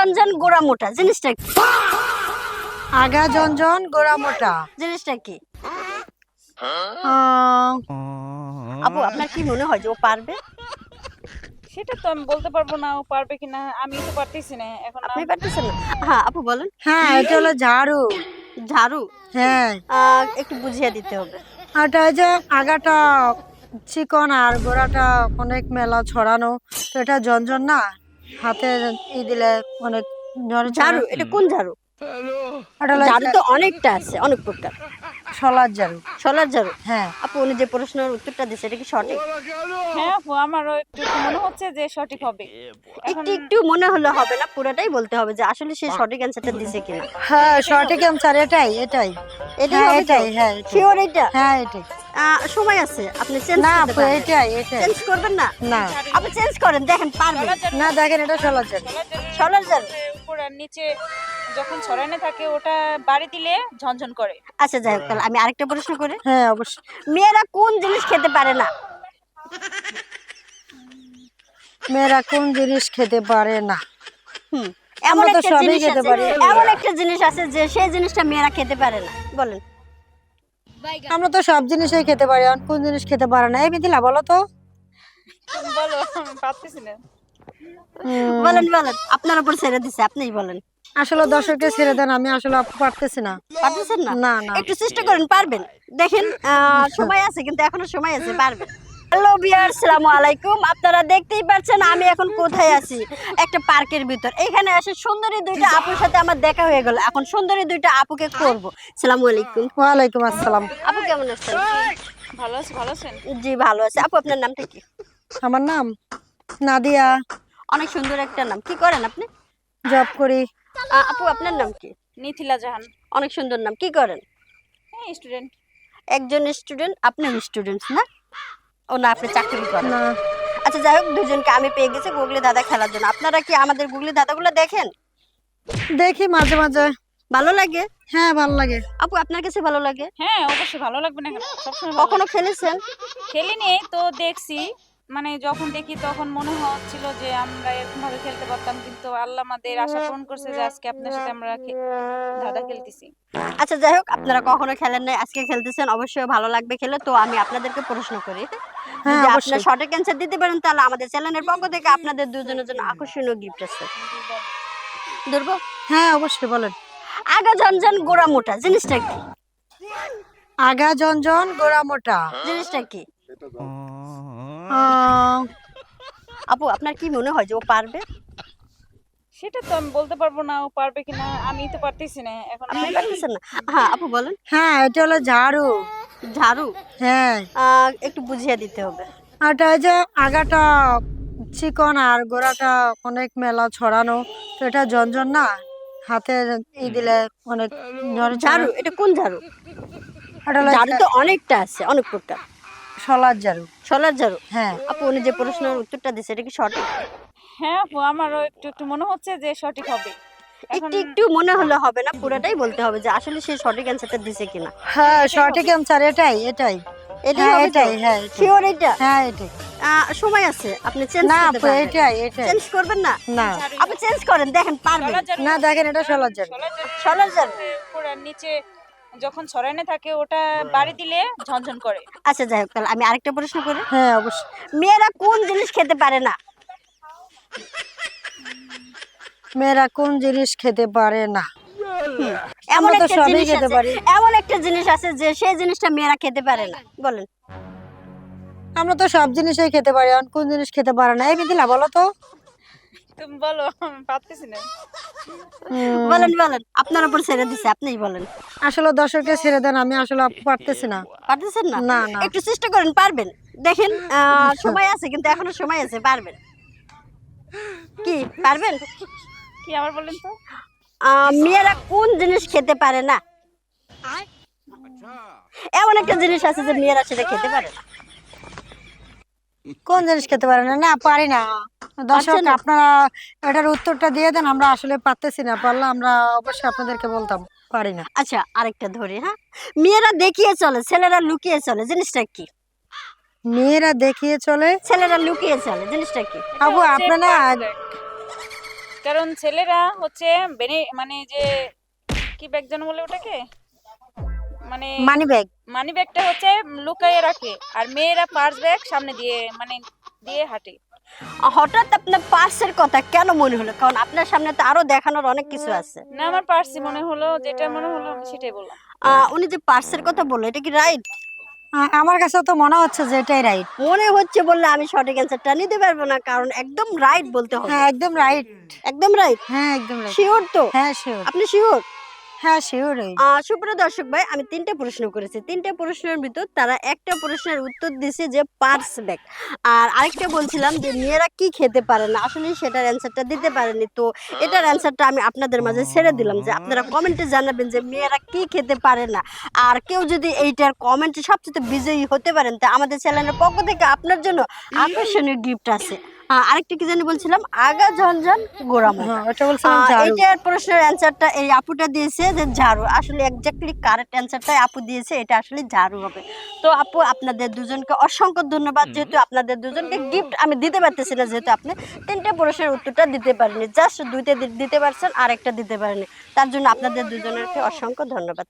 ঝনঝন গোড়া মোটা জিনিসটা কি? আগা জনজন গোড়া মোটা। জিনিসটা কি? আহ, আপু আপনার কি মনে হয় যে ও পারবে? সেটা তো আমি বলতে পারবো না ও পারবে কিনা, আমি তো পারতেছি না এখন। আপনি পারতেছেন না? হ্যাঁ আপু বলেন। হ্যাঁ, এটা হলো ঝাড়ু। ঝাড়ু? হ্যাঁ, একটু বুঝিয়ে দিতে হবে। এটা ওই যে আগাটা চিকন আর গোড়াটা অনেক মেলা ছড়ানো, তো এটা জনজন না, হাতে দিলে অনেক ঝরে ঝাড়ু? এটা কোন ঝাড়ু? এটা হলো ঝাড়ু তো অনেকটা আছে, অনেক প্রকার। শলার ঝাড়ু। শলার ঝাড়ু? হ্যাঁ, আপু উনি যে প্রশ্নের উত্তরটা দিচ্ছে এটা কি সঠিক? হ্যাঁ আপু, আমারও একটু একটু মনে হচ্ছে যে সঠিক হবে। এখন একটু একটু মনে হলে হবে না, পুরোটাই বলতে হবে যে আসলে সে সঠিক অ্যান্সারটা দিছে কিনা। হ্যাঁ সঠিক অ্যান্সার এটাই এটাই। এটাই হ্যাঁ হবে তো? এটাই, হ্যাঁ এটাই। শিওর এটা? হ্যাঁ এটাই। সময় আছে, আপনি চেঞ্জ না করতে আপু, পারেন। এটাই এটাই। চেঞ্জ করবেন না? না আপনি চেঞ্জ করেন, দেখেন পারবেন। শলার ঝাড়ু, না, দেখেন এটা শলার ঝাড়ু। শলার ঝাড়ু? উপর আর নিচে যখন ছড়ানো থাকে ওটা বাড়ি দিলে ঝনঝন করে। আচ্ছা যাই হোক, তাহলে আমি আরেকটা প্রশ্ন করি। হ্যাঁ অবশ্যই। মেয়েরা কোন জিনিস খেতে পারে না? মেয়েরা কোন জিনিস খেতে পারে না? হুম, আমরা তো একটা সবই জিনিস খেতে আছে, পারি। এমন একটা জিনিস আছে যে সেই জিনিসটা মেয়েরা খেতে পারে না, বলেন। আমরা তো সব জিনিসই খেতে পারি, আর কোন জিনিস খেতে পারে না? এই মিথিলা বলো তো। তুমি বলো, আমি পারতেছি না। বলেন বলেন, আপনার উপর ছেড়ে দিছে, আপনিই বলেন। আসলে দর্শককে ছেড়ে দেন, আমি আসলে পারতেছি না। পারতেছেন না? না না। একটু চেষ্টা করেন, পারবেন। দেখেন সময় আছে, কিন্তু এখনো সময় আছে, পারবেন। হ্যালো ভিউয়ার্স, আসসালামু আলাইকুম। আপনারা দেখতেই পাচ্ছেন আমি এখন কোথায় আছি, একটা পার্কের ভিতর। এখানে এসে সুন্দরী দুইটা আপুর সাথে আমার দেখা হয়ে গেল। এখন সুন্দরী দুইটা আপুকে করব। আসসালামু আলাইকুম। ওয়ালাইকুম আসসালাম। আপু কেমন আছেন? ভালো আছে, ভালো আছেন? জি ভালো আছে। আপু আপনার নামটা কি? আমার নাম নাদিয়া। অনেক সুন্দর একটা নাম। কি করেন আপনি? জব করি। আপু আপনার নাম কি? নিথিলা জাহান। অনেক সুন্দর নাম। কি করেন? হ্যাঁ, স্টুডেন্ট। একজন স্টুডেন্ট, আপনিও স্টুডেন্ট না? ও না, আপনি চাকরি করেন। না, আচ্ছা যাই হোক, দুজনকে আমি পেয়ে গেছি গুগলি দাদা খেলার জন্য। আপনারা কি আমাদের গুগলি দাদাগুলো দেখেন? দেখি মাঝে মাঝে। ভালো লাগে? হ্যাঁ ভালো লাগে। আপু আপনার কাছে ভালো লাগে? হ্যাঁ অবশ্যই ভালো লাগবে না কেন, সবসময় ভালো কখনো লাগবে। খেলেছেন? খেলিনি, তো দেখছি। মানে যখন দেখি তখন মনে হচ্ছিল যে আমরা এরকম ভাবে খেলতে পারতাম, কিন্তু আল্লাহ আমাদের আশা পূরণ করছে যে আজকে আপনার সাথে আমরা ধাঁধা খেলতেছি। আচ্ছা যাই হোক, আপনারা কখনো খেলেন নাই, আজকে খেলতেছেন, অবশ্যই ভালো লাগবে খেলে। তো আমি আপনাদেরকে প্রশ্ন করি, হ্যাঁ যদি আপনারা অবশ্যই। সঠিক অ্যান্সার দিতে পারেন তাহলে আমাদের চ্যানেলের পক্ষ থেকে আপনাদের দুজনের জন্য আকর্ষণীয় গিফট আছে। ধরবো? হ্যাঁ অবশ্যই, বলেন। আগা ঝনঝন গোড়া মোটা জিনিসটা কি? আগা জনজন গোড়া মোটা। জিনিসটা কি? আহ, আপু আপনার কি মনে হয় যে ও পারবে? সেটা তো আমি বলতে পারবো না ও পারবে কিনা, আমি তো পারতেছি না এখন। আপনি পারতেছেন না? হ্যাঁ আপু বলেন। হ্যাঁ এটা হলো ঝাড়ু। ঝাড়ু? হ্যাঁ, একটু বুঝিয়ে দিতে হবে। এটা ওই যে আগাটা চিকন আর গোড়াটা অনেক মেলা ছড়ানো, তো এটা জনজন না, হাতে দিলে অনেক ঝরে ঝাড়ু? এটা কোন ঝাড়ু? এটা হলো ঝাড়ু তো অনেকটা আছে, অনেক প্রকার। শলার ঝাড়ু। শলার ঝাড়ু? হ্যাঁ, আপু উনি যে প্রশ্নের উত্তরটা দিচ্ছে এটা কি সঠিক? হ্যাঁ আপু, আমারও একটু একটু মনে হচ্ছে যে সঠিক হবে। এখন একটু একটু মনে হলে হবে না, পুরোটাই বলতে হবে যে আসলে সে সঠিক অ্যান্সারটা দিছে কিনা। হ্যাঁ সঠিক অ্যান্সার এটাই এটাই। এটাই হ্যাঁ হবে তো? এটাই, হ্যাঁ এটাই। শিওর এটা? হ্যাঁ এটাই। সময় আছে, আপনি চেঞ্জ না করতে আপু, পারবেন। এটাই এটাই। চেঞ্জ করবেন না? না আপনি চেঞ্জ করেন, দেখেন পারবেন। শলার ঝাড়ু, না, দেখেন এটা শলার ঝাড়ু। শলার ঝাড়ু? উপর আর নিচে যখন ছড়ানো থাকে ওটা বাড়ি দিলে ঝনঝন করে। আচ্ছা যাই হোক, তাহলে আমি আরেকটা প্রশ্ন করি। হ্যাঁ অবশ্যই। মেয়েরা কোন জিনিস খেতে পারে না? মেয়েরা কোন জিনিস খেতে পারে না? এমন আমরা তো একটা সবই জিনিস খেতে আছে, পারি। এমন একটা জিনিস আছে যে সেই জিনিসটা মেয়েরা খেতে পারে না, বলেন। আমরা তো সব জিনিসই খেতে পারি, আর কোন জিনিস খেতে পারে না? এই মিথিলা বলো তো। তুমি বলো, আমি পারতেছি না। বলেন বলেন, আপনার উপর ছেড়ে দিছে, আপনিই বলেন। আসলে দর্শককে ছেড়ে দেন, আমি আসলে পারতেছি না। পারতেছেন না? না না। একটু চেষ্টা করেন, পারবেন। দেখেন সময় আছে, কিন্তু এখনো সময় আছে, পারবেন। কি পারবেন? কি আবার বলেন তো? মেয়েরা কোন জিনিস খেতে পারে না? এমন একটা জিনিস আছে যে মেয়েরা সেটা খেতে পারে না। কোন জিনিস খেতে পারে না? না পারি না। দর্শক পারছেন না? আপনারা এটার উত্তরটা দিয়ে দেন, আমরা আসলে পারতেছি না, পারলে আমরা অবশ্যই আপনাদেরকে বলতাম। পারি না। আচ্ছা আরেকটা ধরি, হ্যাঁ। মেয়েরা দেখিয়ে চলে, ছেলেরা লুকিয়ে চলে, জিনিসটা কি? মেয়েরা দেখিয়ে চলে। ছেলেরা লুকিয়ে চলে, জিনিসটা কি? আপু আপনারা কারণ ছেলেরা হচ্ছে মানে যে কি ব্যাগ যেন বলে ওটাকে, মানে মানি ব্যাগ। মানি ব্যাগটা হচ্ছে লুকাইয়ে রাখে, আর মেয়েরা পার্স ব্যাগ সামনে দিয়ে মানে দিয়ে হাঁটে। হঠাৎ আপনার পার্সের কথা কেন মনে হলো? কারণ আপনার সামনে তো আরো দেখানোর অনেক কিছু আছে। না, আমার পার্সই মনে হলো, যেটা মনে হলো আমি সেটাই বললাম। উনি যে পার্সের কথা বললো, এটা কি রাইট? আমার কাছে তো মনে হচ্ছে যে এটাই রাইট। মনে হচ্ছে বললে আমি সঠিক অ্যান্সারটা নিতে পারবো না, কারণ একদম রাইট বলতে হবে। হ্যাঁ একদম রাইট। একদম রাইট। হ্যাঁ একদম রাইট। শিওর তো? হ্যাঁ শিওর। আপনি শিওর? হ্যাঁ শিওরই। সুপ্রিয় দর্শক ভাই, আমি 3টে প্রশ্ন করেছি। 3টে প্রশ্নের ভিতর তারা একটা প্রশ্নের উত্তর দিছে যে পার্স ব্যাগ। আর আরেকটা বলছিলাম যে মেয়েরা কি খেতে পারে না, আসলে সেটার অ্যান্সারটা দিতে পারেনি। তো এটার অ্যান্সারটা আমি আপনাদের মাঝে ছেড়ে দিলাম যে আপনারা কমেন্টে জানাবেন যে মেয়েরা কি খেতে পারে না। আর কেউ যদি এইটার কমেন্টে সবচেয়ে বিজয়ী হতে পারেন, তা আমাদের চ্যানেলের পক্ষ থেকে আপনার জন্য আকর্ষণীয় গিফট আছে। আরেকটা কি জানি বলছিলাম, আগা ঝনঝন গোড়ামো। হ্যাঁ ওটা বলছিলাম ঝাড়ু। এইটার প্রশ্নের অ্যান্সারটা এই আপুটা দিয়েছে যে ঝাড়ু। আসলে এক্স্যাক্টলি কারেক্ট অ্যান্সারটাই আপু দিয়েছে, এটা আসলে ঝাড়ু হবে। তো আপু, আপনাদের দুজনকে অসংখ্য ধন্যবাদ। যেহেতু আপনাদের দুজনকে গিফট আমি দিতে পারতেছি না, যেহেতু আপনি 3টে প্রশ্নের উত্তরটা দিতে পারেননি, জাস্ট 2টা দিতে পারছেন আর একটা দিতে পারেননি। তার জন্য আপনাদের দুজনেরকে অসংখ্য ধন্যবাদ।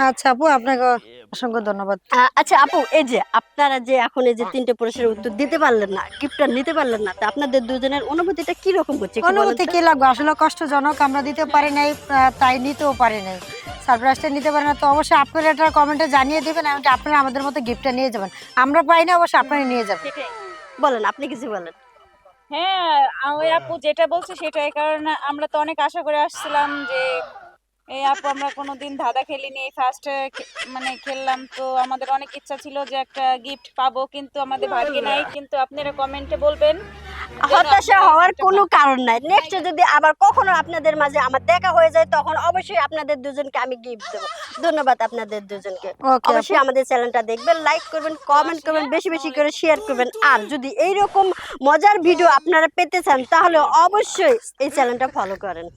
আচ্ছা আপু, আপনাকে অসংখ্য ধন্যবাদ। আচ্ছা আপু, এই যে আপনারা যে এখন এই যে 3টে প্রশ্নের উত্তর দিতে পারলেন না, গিফটটা নিতে পারলেন না, তা আপনাদের দুজনের অনুভূতিটা কি রকম হচ্ছে একটু বলেন অনুভূতি তো? কি লাগবে? আসলে কষ্টজনক, আমরা দিতে পারি নাই, তাই নিতেও পারি নাই, সারপ্রাইজটা নিতে পারি না। তো অবশ্যই আপনারা এটা কমেন্টে জানিয়ে দিবেন, এমনকি আপনারা আমাদের মতো গিফটটা নিয়ে যাবেন। আমরা পাই না, অবশ্যই আপনারা নিয়ে যাবেন। সেটাই। বলেন, আপনি কিছু বলেন। হ্যাঁ, ওই আপু যেটা বলছে সেটাই, কারণ আমরা তো অনেক আশা করে আসছিলাম যে এই আপু আমরা কোনোদিন ধাঁধা খেলিনি, এই ফার্স্ট মানে খেললাম, তো আমাদের অনেক ইচ্ছা ছিল যে একটা গিফট পাবো, কিন্তু আমাদের ভাগ্যে নাই। কিন্তু আপনারা কমেন্টে বলবেন যেন হতাশা আপনারা হওয়ার gift টা কোনো পান। কারণ নাই। নেক্সট যদি আবার কখনো আপনাদের মাঝে আমার দেখা হয়ে যায়, তখন অবশ্যই আপনাদের দুজনকে আমি গিফট দেবো। ধন্যবাদ আপনাদের দুজনকে। ওকে অবশ্যই আমাদের চ্যানেলটা দেখবেন, লাইক করবেন, কমেন্ট করবেন, বেশি বেশি করে শেয়ার করবেন। আর যদি এইরকম মজার ভিডিও আপনারা পেতে চান, তাহলে অবশ্যই এই চ্যানেলটা ফলো করেন।